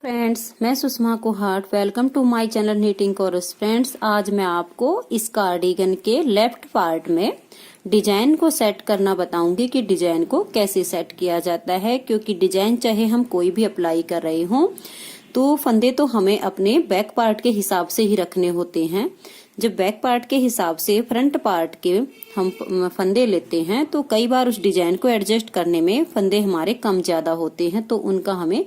Friends, मैं Sushma Kuhat. Welcome to my channel knitting course. Friends, आज मैं आपको इस कार्डिगन के लेफ्ट पार्ट में डिजाइन को सेट करना बताऊंगी कि डिजाइन को कैसे सेट किया जाता है। क्योंकि डिजाइन चाहे हम कोई भी अप्लाई कर रहे हों तो फंदे तो हमें अपने बैक पार्ट के हिसाब से ही रखने होते हैं। जब बैक पार्ट के हिसाब से फ्रंट पार्ट के हम फंदे लेते हैं तो कई बार उस डिजाइन को एडजस्ट करने में फंदे हमारे कम ज्यादा होते हैं। तो उनका हमें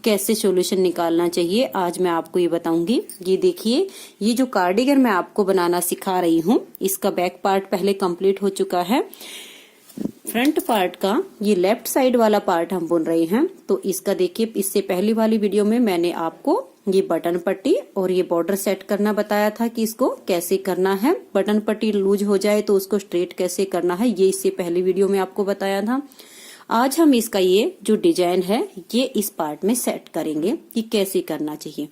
कैसे सॉल्यूशन निकालना चाहिए आज मैं आपको ये बताऊंगी। ये देखिए, ये जो कार्डिगन मैं आपको बनाना सिखा रही हूँ इसका बैक पार्ट पहले कंप्लीट हो चुका है। फ्रंट पार्ट का ये लेफ्ट साइड वाला पार्ट हम बुन रहे हैं। तो इसका देखिए, इससे पहली वाली वीडियो में मैंने आपको ये बटन पट्टी और ये बॉर्डर सेट करना बताया था कि इसको कैसे करना है। बटन पट्टी लूज हो जाए तो उसको स्ट्रेट कैसे करना है, ये इससे पहली वीडियो में आपको बताया था। आज हम इसका ये जो डिजाइन है ये इस पार्ट में सेट करेंगे कि कैसे करना चाहिए।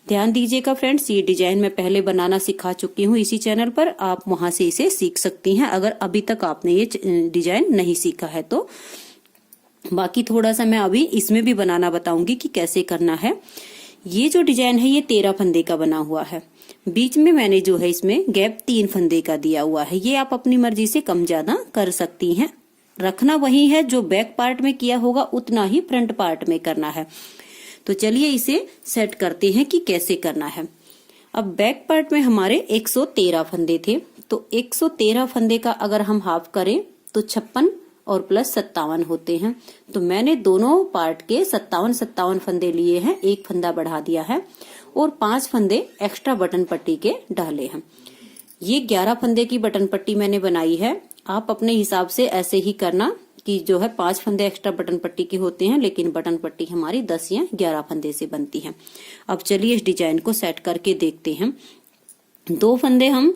ध्यान दीजिएगा फ्रेंड्स, ये डिजाइन मैं पहले बनाना सिखा चुकी हूँ इसी चैनल पर, आप वहां से इसे सीख सकती हैं अगर अभी तक आपने ये डिजाइन नहीं सीखा है तो। बाकी थोड़ा सा मैं अभी इसमें भी बनाना बताऊंगी कि कैसे करना है। ये जो डिजाइन है ये 13 फंदे का बना हुआ है। बीच में मैंने जो है इसमें गैप 3 फंदे का दिया हुआ है। ये आप अपनी मर्जी से कम ज्यादा कर सकती हैं। रखना वही है, जो बैक पार्ट में किया होगा उतना ही फ्रंट पार्ट में करना है। तो चलिए इसे सेट करते हैं कि कैसे करना है। अब बैक पार्ट में हमारे 113 फंदे थे, तो 113 फंदे का अगर हम हाफ करें तो 56 और प्लस 57 होते हैं। तो मैंने दोनों पार्ट के 57 फंदे लिए हैं, एक फंदा बढ़ा दिया है और 5 फंदे एक्स्ट्रा बटन पट्टी के डाले हैं। ये 11 फंदे की बटन पट्टी मैंने बनाई है। आप अपने हिसाब से ऐसे ही करना कि जो है 5 फंदे एक्स्ट्रा बटन पट्टी के होते हैं, लेकिन बटन पट्टी हमारी 10 या 11 फंदे से बनती है। अब चलिए इस डिजाइन को सेट करके देखते हैं। 2 फंदे हम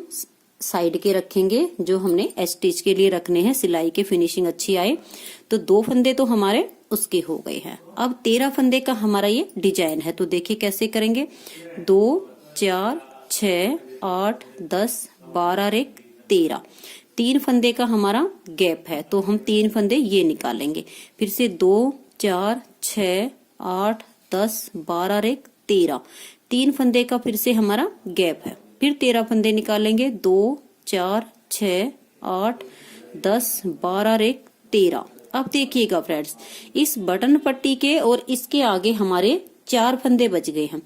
साइड के रखेंगे जो हमने स्टिच के लिए रखने हैं, सिलाई के फिनिशिंग अच्छी आए। तो 2 फंदे तो हमारे उसके हो गए हैं। अब 13 फंदे का हमारा ये डिजाइन है। तो देखिए कैसे करेंगे। 2 4 6 8 10 12 और 1 13, 3 फंदे का हमारा गैप है तो हम 3 फंदे ये निकालेंगे। फिर से 2 4 6 8 10 12 और 1 13, 3 फंदे का फिर से हमारा गैप है। फिर 13 फंदे निकालेंगे। 2 4 6 8 10 12 और 1 13। अब देखिएगा फ्रेंड्स, इस बटन पट्टी के और इसके आगे हमारे 4 फंदे बच गए हैं।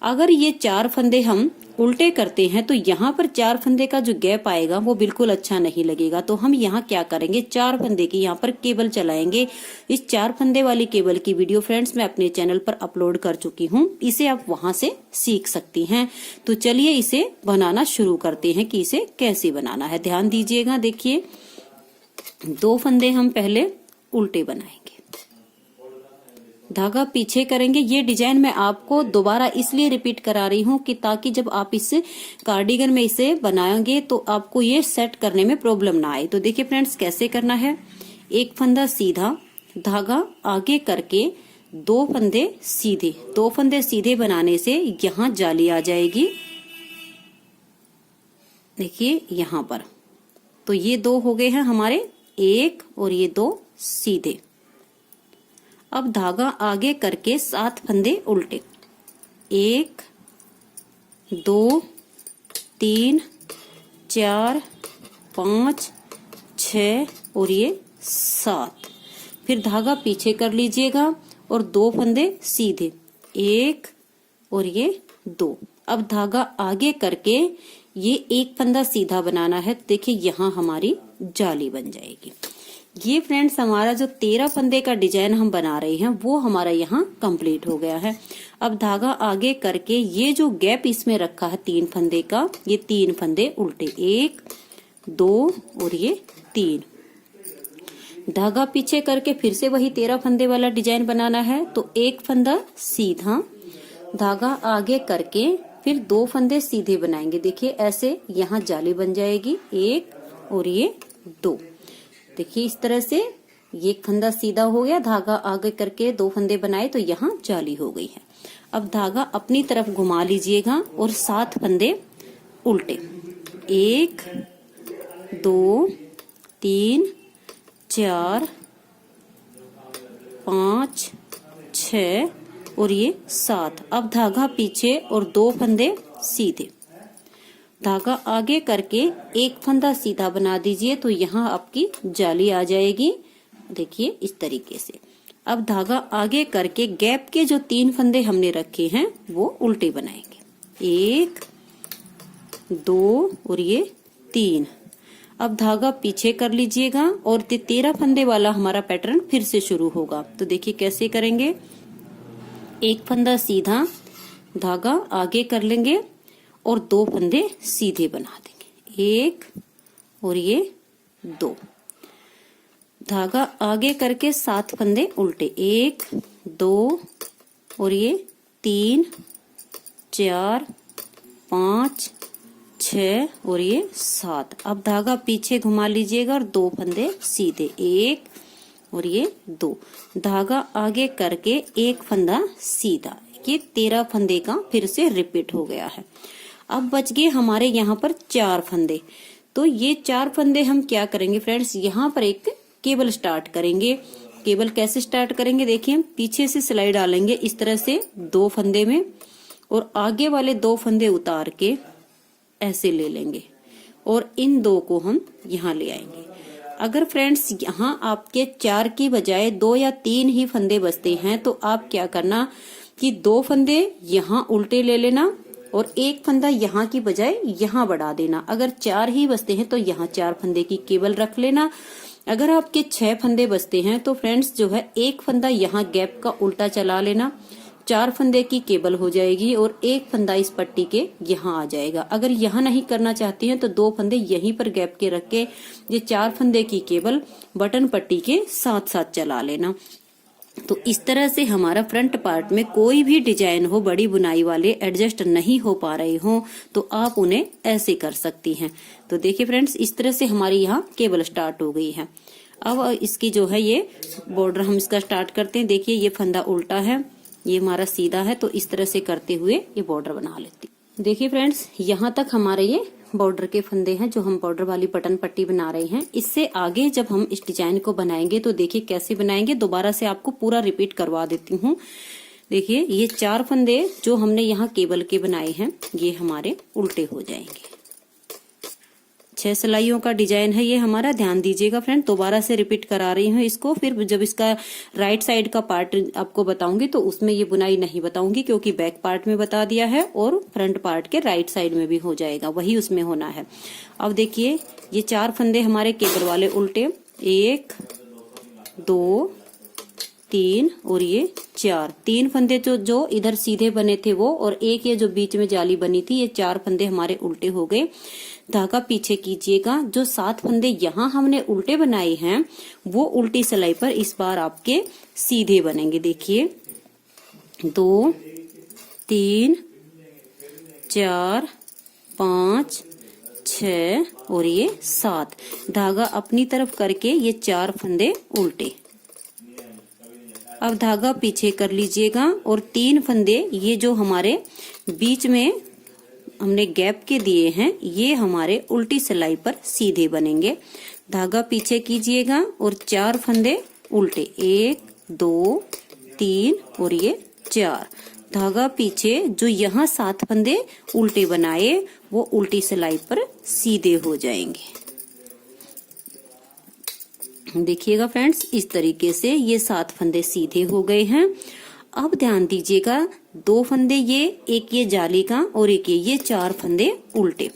अगर ये 4 फंदे हम उल्टे करते हैं तो यहाँ पर 4 फंदे का जो गैप आएगा वो बिल्कुल अच्छा नहीं लगेगा। तो हम यहाँ क्या करेंगे, 4 फंदे की यहाँ पर केबल चलाएंगे। इस 4 फंदे वाली केबल की वीडियो फ्रेंड्स मैं अपने चैनल पर अपलोड कर चुकी हूँ, इसे आप वहां से सीख सकती हैं। तो चलिए इसे बनाना शुरू करते हैं कि इसे कैसे बनाना है। ध्यान दीजिएगा, देखिए 2 फंदे हम पहले उल्टे बनाएंगे, धागा पीछे करेंगे। ये डिजाइन मैं आपको दोबारा इसलिए रिपीट करा रही हूँ कि ताकि जब आप इस कार्डिगन में इसे बनाएंगे तो आपको ये सेट करने में प्रॉब्लम ना आए। तो देखिए फ्रेंड्स कैसे करना है। एक फंदा सीधा, धागा आगे करके 2 फंदे सीधे। 2 फंदे सीधे बनाने से यहाँ जाली आ जाएगी, देखिए यहाँ पर। तो ये 2 हो गए हैं हमारे, 1 और ये 2 सीधे। अब धागा आगे करके 7 फंदे उल्टे। 1 2 3 4 5 6 और ये 7। फिर धागा पीछे कर लीजिएगा और 2 फंदे सीधे, 1 और ये 2। अब धागा आगे करके ये 1 फंदा सीधा बनाना है। देखिए यहाँ हमारी जाली बन जाएगी। ये फ्रेंड्स हमारा जो 13 फंदे का डिजाइन हम बना रहे हैं वो हमारा यहाँ कंप्लीट हो गया है। अब धागा आगे करके ये जो गैप इसमें रखा है 3 फंदे का, ये 3 फंदे उल्टे, 1 2 और ये 3। धागा पीछे करके फिर से वही 13 फंदे वाला डिजाइन बनाना है। तो 1 फंदा सीधा, धागा आगे करके फिर 2 फंदे सीधे बनाएंगे। देखिए ऐसे यहाँ जाली बन जाएगी, 1 और ये 2। देखिए इस तरह से ये फंदा सीधा हो गया, धागा आगे करके 2 फंदे बनाए तो यहाँ जाली हो गई है। अब धागा अपनी तरफ घुमा लीजिएगा और 7 फंदे उल्टे, 1 2 3 4 5 6 और ये 7। अब धागा पीछे और 2 फंदे सीधे, धागा आगे करके एक फंदा सीधा बना दीजिए तो यहाँ आपकी जाली आ जाएगी। देखिए इस तरीके से। अब धागा आगे करके गैप के जो 3 फंदे हमने रखे हैं वो उल्टे बनाएंगे, 1 2 और ये 3। अब धागा पीछे कर लीजिएगा और 13 फंदे वाला हमारा पैटर्न फिर से शुरू होगा। तो देखिए कैसे करेंगे, एक फंदा सीधा, धागा आगे कर लेंगे और 2 फंदे सीधे बना देंगे, 1 और ये 2। धागा आगे करके 7 फंदे उल्टे, 1 2 और ये 3 4 5 6 और ये 7। अब धागा पीछे घुमा लीजिएगा और 2 फंदे सीधे, 1 और ये 2। धागा आगे करके एक फंदा सीधा, ये 13 फंदे का फिर से रिपीट हो गया है। अब बच गए हमारे यहाँ पर 4 फंदे। तो ये 4 फंदे हम क्या करेंगे फ्रेंड्स, यहाँ पर एक केबल स्टार्ट करेंगे। केबल कैसे स्टार्ट करेंगे, देखिए पीछे से सिलाई डालेंगे इस तरह से 2 फंदे में और आगे वाले 2 फंदे उतार के ऐसे ले लेंगे और इन 2 को हम यहाँ ले आएंगे। अगर फ्रेंड्स यहाँ आपके 4 की बजाय 2 या 3 ही फंदे बचते हैं तो आप क्या करना कि 2 फंदे यहाँ उल्टे ले लेना और एक फंदा यहाँ की बजाय यहाँ बढ़ा देना। अगर 4 ही बचते हैं तो यहाँ 4 फंदे की केबल रख लेना। अगर आपके 6 फंदे बचते हैं तो फ्रेंड्स जो है एक फंदा यहाँ गैप का उल्टा चला लेना, 4 फंदे की केबल हो जाएगी और एक फंदा इस पट्टी के यहाँ आ जाएगा। अगर यहाँ नहीं करना चाहती हैं तो 2 फंदे यहीं पर गैप के रख के ये 4 फंदे की केबल बटन पट्टी के साथ साथ चला लेना। तो इस तरह से हमारा फ्रंट पार्ट में कोई भी डिजाइन हो, बड़ी बुनाई वाले एडजस्ट नहीं हो पा रहे हो तो आप उन्हें ऐसे कर सकती हैं। तो देखिए फ्रेंड्स इस तरह से हमारी यहाँ केबल स्टार्ट हो गई है। अब इसकी जो है ये बॉर्डर हम इसका स्टार्ट करते हैं। देखिए ये फंदा उल्टा है, ये हमारा सीधा है, तो इस तरह से करते हुए ये बॉर्डर बना लेती। देखिए फ्रेंड्स यहाँ तक हमारे ये बॉर्डर के फंदे हैं जो हम बॉर्डर वाली बटन पट्टी बना रहे हैं। इससे आगे जब हम इस डिजाइन को बनाएंगे तो देखिए कैसे बनाएंगे, दोबारा से आपको पूरा रिपीट करवा देती हूँ। देखिए ये 4 फंदे जो हमने यहाँ केबल के बनाए हैं ये हमारे उल्टे हो जाएंगे। 6 सिलाइयों का डिजाइन है ये हमारा, ध्यान दीजिएगा फ्रेंड। दोबारा से रिपीट करा रही हूँ इसको, फिर जब इसका राइट साइड का पार्ट आपको बताऊंगी तो उसमें ये बुनाई नहीं बताऊंगी क्योंकि बैक पार्ट में बता दिया है और फ्रंट पार्ट के राइट साइड में भी हो जाएगा, वही उसमें होना है। अब देखिए ये 4 फंदे हमारे केबल वाले उल्टे, 1 2 3 और ये 4। 3 फंदे जो इधर सीधे बने थे वो और एक ये जो बीच में जाली बनी थी, ये 4 फंदे हमारे उल्टे हो गए। धागा पीछे कीजिएगा, जो 7 फंदे यहाँ हमने उल्टे बनाए हैं वो उल्टी सिलाई पर इस बार आपके सीधे बनेंगे। देखिए 2 3 4 5 6 और ये 7। धागा अपनी तरफ करके ये 4 फंदे उल्टे। अब धागा पीछे कर लीजिएगा और 3 फंदे ये जो हमारे बीच में हमने गैप के दिए हैं ये हमारे उल्टी सिलाई पर सीधे बनेंगे। धागा पीछे कीजिएगा और 4 फंदे उल्टे, 1 2 3 और ये 4। धागा पीछे जो यहाँ 7 फंदे उल्टे बनाए वो उल्टी सिलाई पर सीधे हो जाएंगे। देखिएगा फ्रेंड्स इस तरीके से ये 7 फंदे सीधे हो गए हैं। अब ध्यान दीजिएगा 2 फंदे ये, एक ये जाली का और एक ये 4 फंदे उल्टे।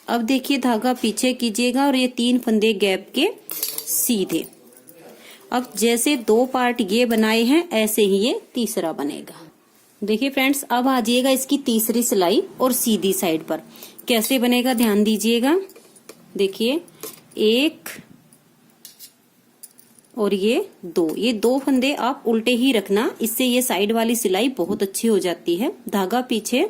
अब देखिए धागा पीछे कीजिएगा और ये 3 फंदे गैप के सीधे। अब जैसे 2 पार्ट ये बनाए हैं ऐसे ही ये तीसरा बनेगा। देखिए फ्रेंड्स अब आ जाइएगा इसकी तीसरी सिलाई और सीधी साइड पर कैसे बनेगा, ध्यान दीजिएगा। देखिए 1 और ये 2 फंदे आप उल्टे ही रखना, इससे ये साइड वाली सिलाई बहुत अच्छी हो जाती है। धागा पीछे,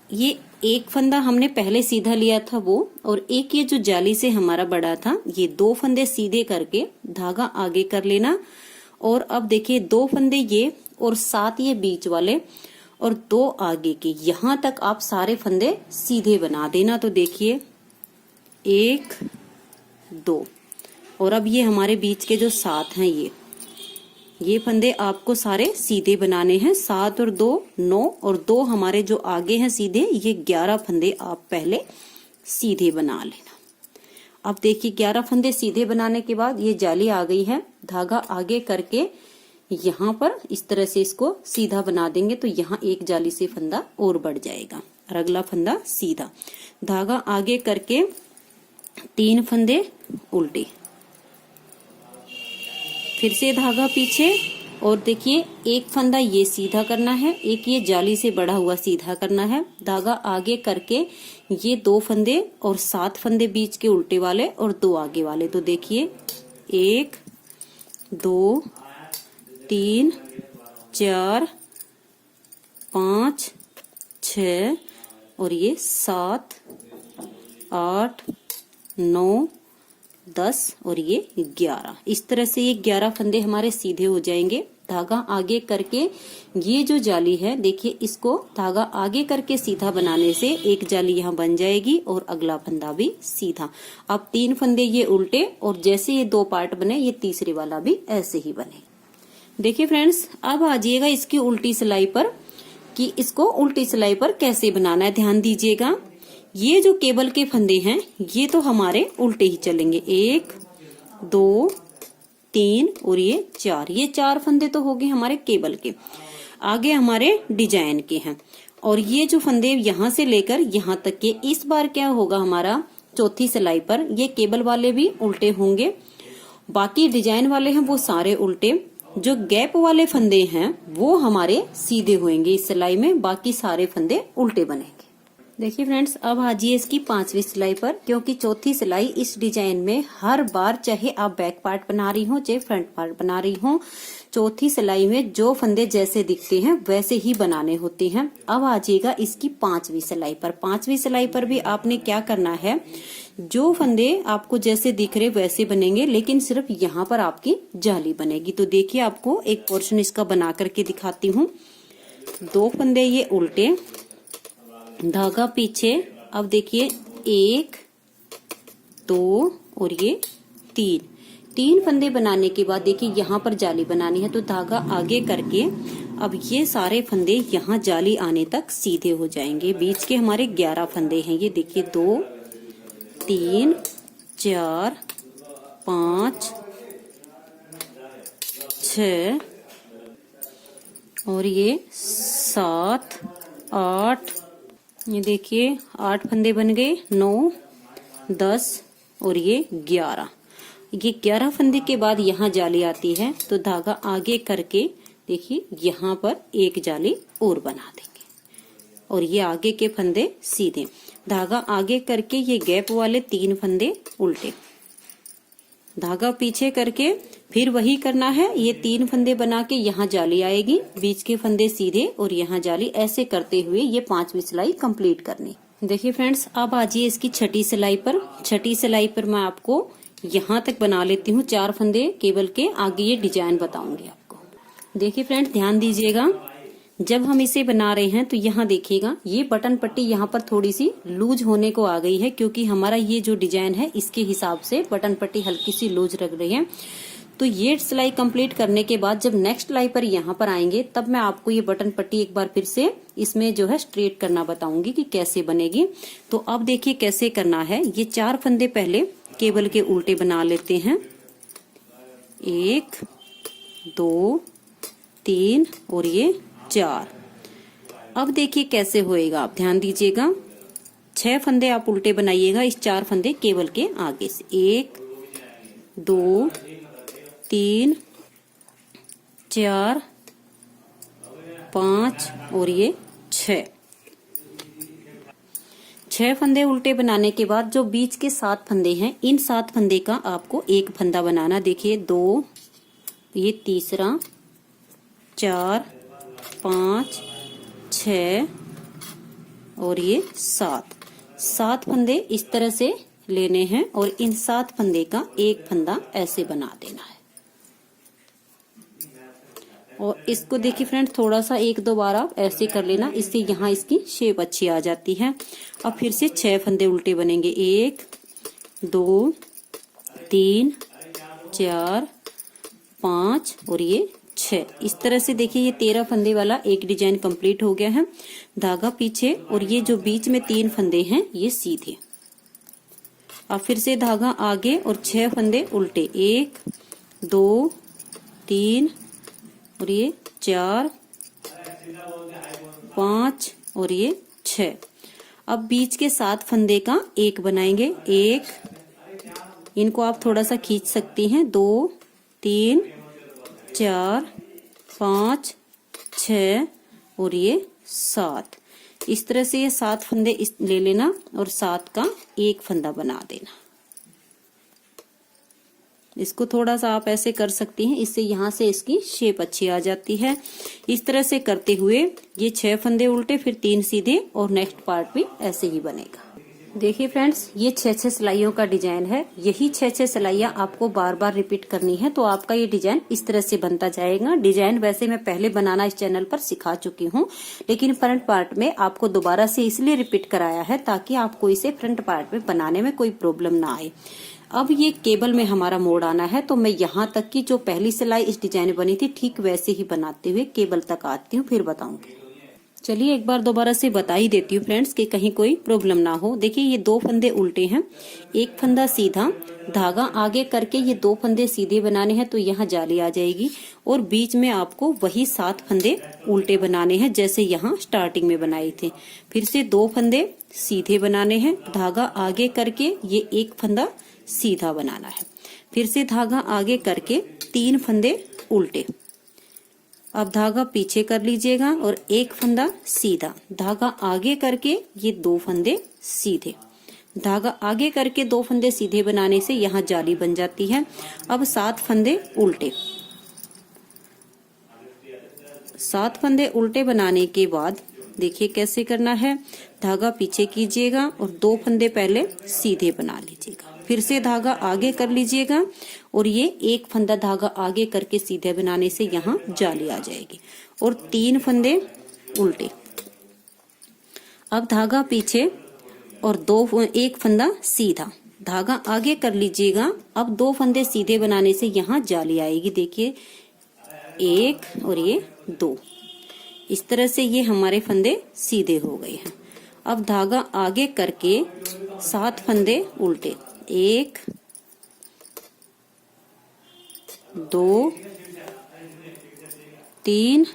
ये एक फंदा हमने पहले सीधा लिया था वो और एक ये जो जाली से हमारा बड़ा था, ये 2 फंदे सीधे करके धागा आगे कर लेना। और अब देखिए 2 फंदे ये और 7 ये बीच वाले और 2 आगे के, यहाँ तक आप सारे फंदे सीधे बना देना। तो देखिए 1 2 और अब ये हमारे बीच के जो 7 हैं, ये फंदे आपको सारे सीधे बनाने हैं। 7 और 2 9 और 2 हमारे जो आगे हैं सीधे, ये 11 फंदे आप पहले सीधे बना लेना। अब देखिए 11 फंदे सीधे बनाने के बाद ये जाली आ गई है। धागा आगे करके यहाँ पर इस तरह से इसको सीधा बना देंगे तो यहाँ एक जाली से फंदा और बढ़ जाएगा और अगला फंदा सीधा। धागा आगे करके 3 फंदे उल्टे, फिर से धागा पीछे, और देखिए एक फंदा ये सीधा करना है, एक ये जाली से बढ़ा हुआ सीधा करना है। धागा आगे करके ये 2 फंदे और 7 फंदे बीच के उल्टे वाले और 2 आगे वाले। तो देखिए 1 2 3 4 5 6 और ये 7 8 9 10 और ये 11। इस तरह से ये 11 फंदे हमारे सीधे हो जाएंगे। धागा आगे करके ये जो जाली है, देखिए इसको धागा आगे करके सीधा बनाने से एक जाली यहाँ बन जाएगी और अगला फंदा भी सीधा। अब 3 फंदे ये उल्टे, और जैसे ये 2 पार्ट बने ये तीसरे वाला भी ऐसे ही बने। देखिए फ्रेंड्स, अब आ जाइएगा इसकी उल्टी सिलाई पर कि इसको उल्टी सिलाई पर कैसे बनाना है। ध्यान दीजिएगा, ये जो केबल के फंदे हैं ये तो हमारे उल्टे ही चलेंगे। 1 2 3 और ये 4। ये 4 फंदे तो हो गए हमारे केबल के। आगे हमारे डिजाइन के हैं, और ये जो फंदे यहाँ से लेकर यहाँ तक के, इस बार क्या होगा हमारा चौथी सिलाई पर ये केबल वाले भी उल्टे होंगे, बाकी डिजाइन वाले हैं वो सारे उल्टे। जो गैप वाले फंदे हैं वो हमारे सीधे होंगे इस सिलाई में, बाकी सारे फंदे उल्टे बनेंगे। देखिए फ्रेंड्स, अब आ जाइए इसकी 5वीं सिलाई पर, क्योंकि चौथी सिलाई इस डिजाइन में हर बार, चाहे आप बैक पार्ट बना रही हो चाहे फ्रंट पार्ट बना रही हो, चौथी सिलाई में जो फंदे जैसे दिखते हैं वैसे ही बनाने होते हैं। अब आ जाइएगा इसकी 5वीं सिलाई पर। 5वीं सिलाई पर भी आपने क्या करना है, जो फंदे आपको जैसे दिख रहे वैसे बनेंगे, लेकिन सिर्फ यहाँ पर आपकी जाली बनेगी। तो देखिए आपको एक पोर्शन इसका बना करके दिखाती हूँ। 2 फंदे ये उल्टे, धागा पीछे। अब देखिए 1 2 और ये 3 फंदे बनाने के बाद देखिए यहाँ पर जाली बनानी है, तो धागा आगे करके अब ये सारे फंदे यहाँ जाली आने तक सीधे हो जाएंगे। बीच के हमारे 11 फंदे हैं, ये देखिए 2 3 4 5 6 और ये 7 8, ये देखिए 8 फंदे बन गए, 9 10 और ये 11। ये 11 फंदे के बाद यहाँ जाली आती है, तो धागा आगे करके देखिए यहाँ पर एक जाली और बना देंगे, और ये आगे के फंदे सीधे। धागा आगे करके ये गैप वाले 3 फंदे उल्टे, धागा पीछे करके फिर वही करना है। ये 3 फंदे बना के यहाँ जाली आएगी, बीच के फंदे सीधे और यहाँ जाली, ऐसे करते हुए ये 5वीं सिलाई कंप्लीट करनी। देखिए फ्रेंड्स, अब आ जाइए इसकी 6ठी सिलाई पर। 6ठी सिलाई पर मैं आपको यहाँ तक बना लेती हूँ 4 फंदे केबल के, आगे ये डिजाइन बताऊंगी आपको। देखिए फ्रेंड्स, ध्यान दीजिएगा, जब हम इसे बना रहे हैं तो यहाँ देखिएगा ये बटन पट्टी यहाँ पर थोड़ी सी लूज होने को आ गई है, क्योंकि हमारा ये जो डिजाइन है इसके हिसाब से बटन पट्टी हल्की सी लूज रख रही है। तो ये सिलाई कंप्लीट करने के बाद जब नेक्स्ट सिलाई पर यहाँ पर आएंगे, तब मैं आपको ये बटन पट्टी एक बार फिर से इसमें जो है स्ट्रेट करना बताऊंगी कि कैसे बनेगी। तो अब देखिए कैसे करना है। ये 4 फंदे पहले केबल के उल्टे बना लेते हैं, 1 2 3 और ये 4। अब देखिए कैसे होएगा, आप ध्यान दीजिएगा। 6 फंदे आप उल्टे बनाइएगा इस 4 फंदे केबल के आगे से, 1 2 3 4 5 और ये 6 फंदे उल्टे बनाने के बाद जो बीच के 7 फंदे हैं, इन 7 फंदे का आपको एक फंदा बनाना। देखिए 2, ये तीसरा, 4 5 6 और ये 7 फंदे इस तरह से लेने हैं, और इन 7 फंदे का एक फंदा ऐसे बना देना है। और इसको देखिए फ्रेंड, थोड़ा सा 1-2 बार आप ऐसे कर लेना, इससे यहाँ इसकी शेप अच्छी आ जाती है। अब फिर से 6 फंदे उल्टे बनेंगे, 1 2 3 4 5 और ये 6। इस तरह से देखिए ये 13 फंदे वाला एक डिजाइन कंप्लीट हो गया है। धागा पीछे और ये जो बीच में 3 फंदे हैं ये सीधे। अब फिर से धागा आगे और 6 फंदे उल्टे, 1 2 3 और ये 4 5 और ये 6। अब बीच के 7 फंदे का एक बनाएंगे, 1, इनको आप थोड़ा सा खींच सकती हैं, 2 3 4 5 6 और ये 7। इस तरह से ये 7 फंदे ले लेना और 7 का एक फंदा बना देना। इसको थोड़ा सा आप ऐसे कर सकती हैं, इससे यहाँ से इसकी शेप अच्छी आ जाती है। इस तरह से करते हुए ये 6 फंदे उल्टे, फिर 3 सीधे और नेक्स्ट पार्ट भी ऐसे ही बनेगा। देखिए फ्रेंड्स, ये 6-6 सिलाइयों का डिजाइन है। यही 6-6 सिलाइयां आपको बार बार रिपीट करनी है तो आपका ये डिजाइन इस तरह से बनता जाएगा। डिजाइन वैसे मैं पहले बनाना इस चैनल पर सिखा चुकी हूँ, लेकिन फ्रंट पार्ट में आपको दोबारा से इसलिए रिपीट कराया है ताकि आपको इसे फ्रंट पार्ट में बनाने में कोई प्रॉब्लम ना आए। अब ये केबल में हमारा मोड़ आना है तो मैं यहाँ तक की जो पहली सिलाई इस डिजाइन बनी थी ठीक वैसे ही बनाते हुए केबल तक आती हूँ, फिर बताऊंगी। चलिए एक बार दोबारा से बता ही देती हूँ फ्रेंड्स कि कहीं कोई प्रॉब्लम ना हो। देखिए ये 2 फंदे उल्टे हैं, एक फंदा सीधा, धागा आगे करके ये 2 फंदे सीधे बनाने हैं तो यहाँ जाली आ जाएगी और बीच में आपको वही 7 फंदे उल्टे बनाने हैं जैसे यहाँ स्टार्टिंग में बनाए थे। फिर से 2 फंदे सीधे बनाने हैं, धागा आगे करके ये एक फंदा सीधा बनाना है, फिर से धागा आगे करके 3 फंदे उल्टे। अब धागा पीछे कर लीजिएगा और एक फंदा सीधा, धागा आगे करके ये 2 फंदे सीधे, धागा आगे करके 2 फंदे सीधे बनाने से यहाँ जाली बन जाती है। अब 7 फंदे उल्टे, 7 फंदे उल्टे बनाने के बाद देखिए कैसे करना है। धागा पीछे कीजिएगा और 2 फंदे पहले सीधे बना लीजिएगा, फिर से धागा आगे कर लीजिएगा और ये एक फंदा धागा आगे करके सीधे बनाने से यहाँ जाली आ जाएगी और 3 फंदे उल्टे। अब धागा पीछे और एक फंदा सीधा, धागा आगे कर लीजिएगा। अब 2 फंदे सीधे बनाने से यहाँ जाली आएगी, देखिए 1 और ये 2। इस तरह से ये हमारे फंदे सीधे हो गए हैं। अब धागा आगे करके 7 फंदे उल्टे, 1 2 3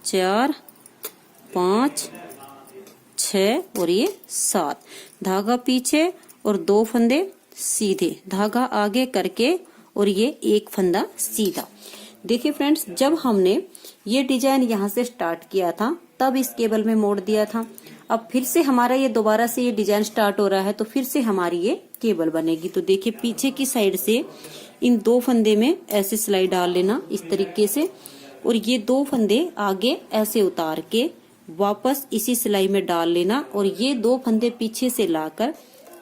4 5 6 और ये 7, धागा पीछे और 2 फंदे सीधे, धागा आगे करके और ये एक फंदा सीधा। देखिए फ्रेंड्स, जब हमने ये डिजाइन यहाँ से स्टार्ट किया था तब इस केबल में मोड़ दिया था। अब फिर से हमारा ये दोबारा से ये डिजाइन स्टार्ट हो रहा है तो फिर से हमारी ये केबल बनेगी। तो देखिए पीछे की साइड से इन 2 फंदे में ऐसे सिलाई डाल लेना इस तरीके से और ये 2 फंदे आगे ऐसे उतार के वापस इसी सिलाई में डाल लेना और ये 2 फंदे पीछे से लाकर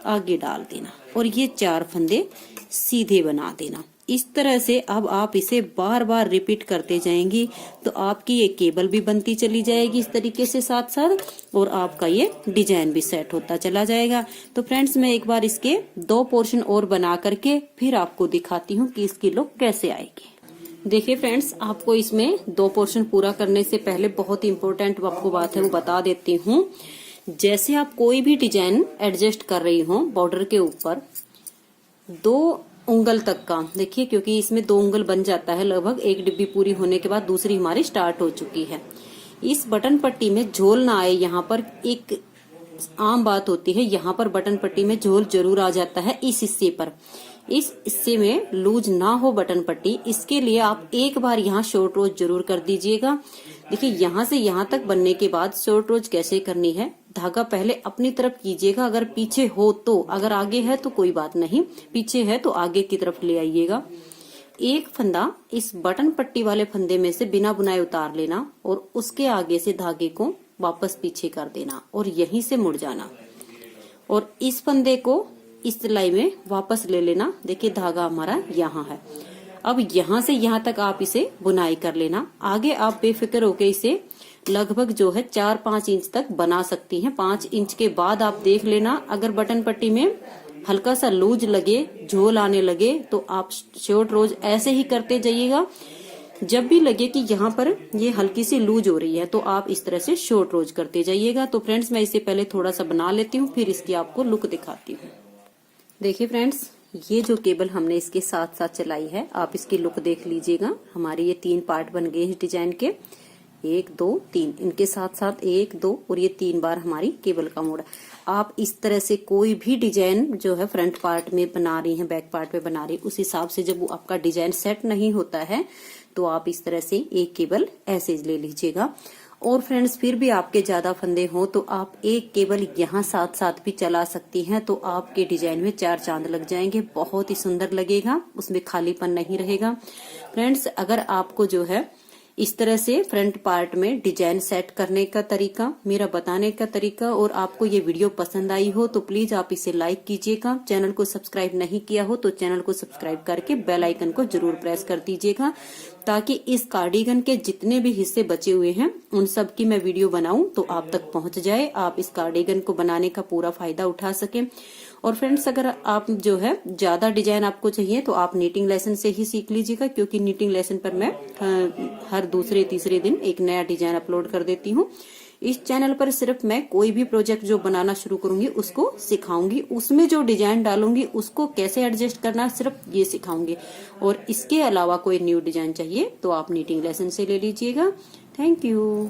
आगे डाल देना और ये 4 फंदे सीधे बना देना। इस तरह से अब आप इसे बार बार रिपीट करते जाएंगी तो आपकी ये केबल भी बनती चली जाएगी इस तरीके से साथ साथ और आपका ये डिजाइन भी सेट होता चला जाएगा। तो फ्रेंड्स, मैं एक बार इसके 2 पोर्शन और बना करके फिर आपको दिखाती हूँ कि इसकी लुक कैसे आएगी। देखिए फ्रेंड्स, आपको इसमें 2 पोर्शन पूरा करने से पहले बहुत इंपॉर्टेंट आपको बात है वो बता देती हूँ। जैसे आप कोई भी डिजाइन एडजस्ट कर रही हो बॉर्डर के ऊपर 2 उंगल तक का, देखिए क्योंकि इसमें 2 उंगल बन जाता है, लगभग एक डिब्बी पूरी होने के बाद दूसरी हमारी स्टार्ट हो चुकी है। इस बटन पट्टी में झोल ना आए, यहाँ पर एक आम बात होती है, यहाँ पर बटन पट्टी में झोल जरूर आ जाता है इस हिस्से पर। इस हिस्से में लूज ना हो बटन पट्टी, इसके लिए आप एक बार यहाँ शॉर्ट रोज जरूर कर दीजिएगा। देखिए यहाँ से यहाँ तक बनने के बाद शॉर्ट रोज कैसे करनी है, धागा पहले अपनी तरफ कीजिएगा, अगर पीछे हो तो, अगर आगे है तो कोई बात नहीं, पीछे है तो आगे की तरफ ले आइएगा। एक फंदा इस बटन पट्टी वाले फंदे में से बिना बुनाए उतार लेना और उसके आगे से धागे को वापस पीछे कर देना और यहीं से मुड़ जाना और इस फंदे को इस सिलाई में वापस ले लेना। देखिए धागा हमारा यहाँ है। अब यहाँ से यहाँ तक आप इसे बुनाई कर लेना। आगे आप बेफिक्र होके इसे लगभग जो है 4-5 इंच तक बना सकती हैं। 5 इंच के बाद आप देख लेना, अगर बटन पट्टी में हल्का सा लूज लगे, झोल आने लगे, तो आप शॉर्ट रोज ऐसे ही करते जाइएगा। जब भी लगे कि यहाँ पर ये हल्की सी लूज हो रही है तो आप इस तरह से शॉर्ट रोज करते जाइएगा। तो फ्रेंड्स मैं इसे पहले थोड़ा सा बना लेती हूँ, फिर इसकी आपको लुक दिखाती हूँ। देखिए फ्रेंड्स, ये जो केबल हमने इसके साथ साथ चलाई है, आप इसकी लुक देख लीजिएगा। हमारे ये 3 पार्ट बन गए इस डिजाइन के, 1 2 3, इनके साथ साथ 1 2 और ये 3 बार हमारी केबल का मोड़। आप इस तरह से कोई भी डिजाइन जो है फ्रंट पार्ट में बना रही हैं, बैक पार्ट में बना रही, उस हिसाब से जब वो आपका डिजाइन सेट नहीं होता है तो आप इस तरह से एक केबल ऐसे ले लीजिएगा। और फ्रेंड्स फिर भी आपके ज्यादा फंदे हो तो आप एक केबल यहाँ साथ साथ भी चला सकती हैं, तो आपके डिजाइन में 4 चांद लग जाएंगे, बहुत ही सुंदर लगेगा, उसमें खालीपन नहीं रहेगा। फ्रेंड्स अगर आपको जो है इस तरह से फ्रंट पार्ट में डिजाइन सेट करने का तरीका, मेरा बताने का तरीका, और आपको ये वीडियो पसंद आई हो तो प्लीज आप इसे लाइक कीजिएगा। चैनल को सब्सक्राइब नहीं किया हो तो चैनल को सब्सक्राइब करके बेल आइकन को जरूर प्रेस कर दीजिएगा, ताकि इस कार्डिगन के जितने भी हिस्से बचे हुए हैं उन सब की मैं वीडियो बनाऊं तो आप तक पहुंच जाए, आप इस कार्डिगन को बनाने का पूरा फायदा उठा सके। और फ्रेंड्स अगर आप जो है ज्यादा डिजाइन आपको चाहिए तो आप नीटिंग लेसन से ही सीख लीजिएगा, क्योंकि नीटिंग लेसन पर मैं हर दूसरे तीसरे दिन एक नया डिजाइन अपलोड कर देती हूँ। इस चैनल पर सिर्फ मैं कोई भी प्रोजेक्ट जो बनाना शुरू करूंगी उसको सिखाऊंगी, उसमें जो डिजाइन डालूंगी उसको कैसे एडजस्ट करना सिर्फ ये सिखाऊंगी। और इसके अलावा कोई न्यू डिजाइन चाहिए तो आप नीटिंग लेसन से ले लीजिएगा। Thank you.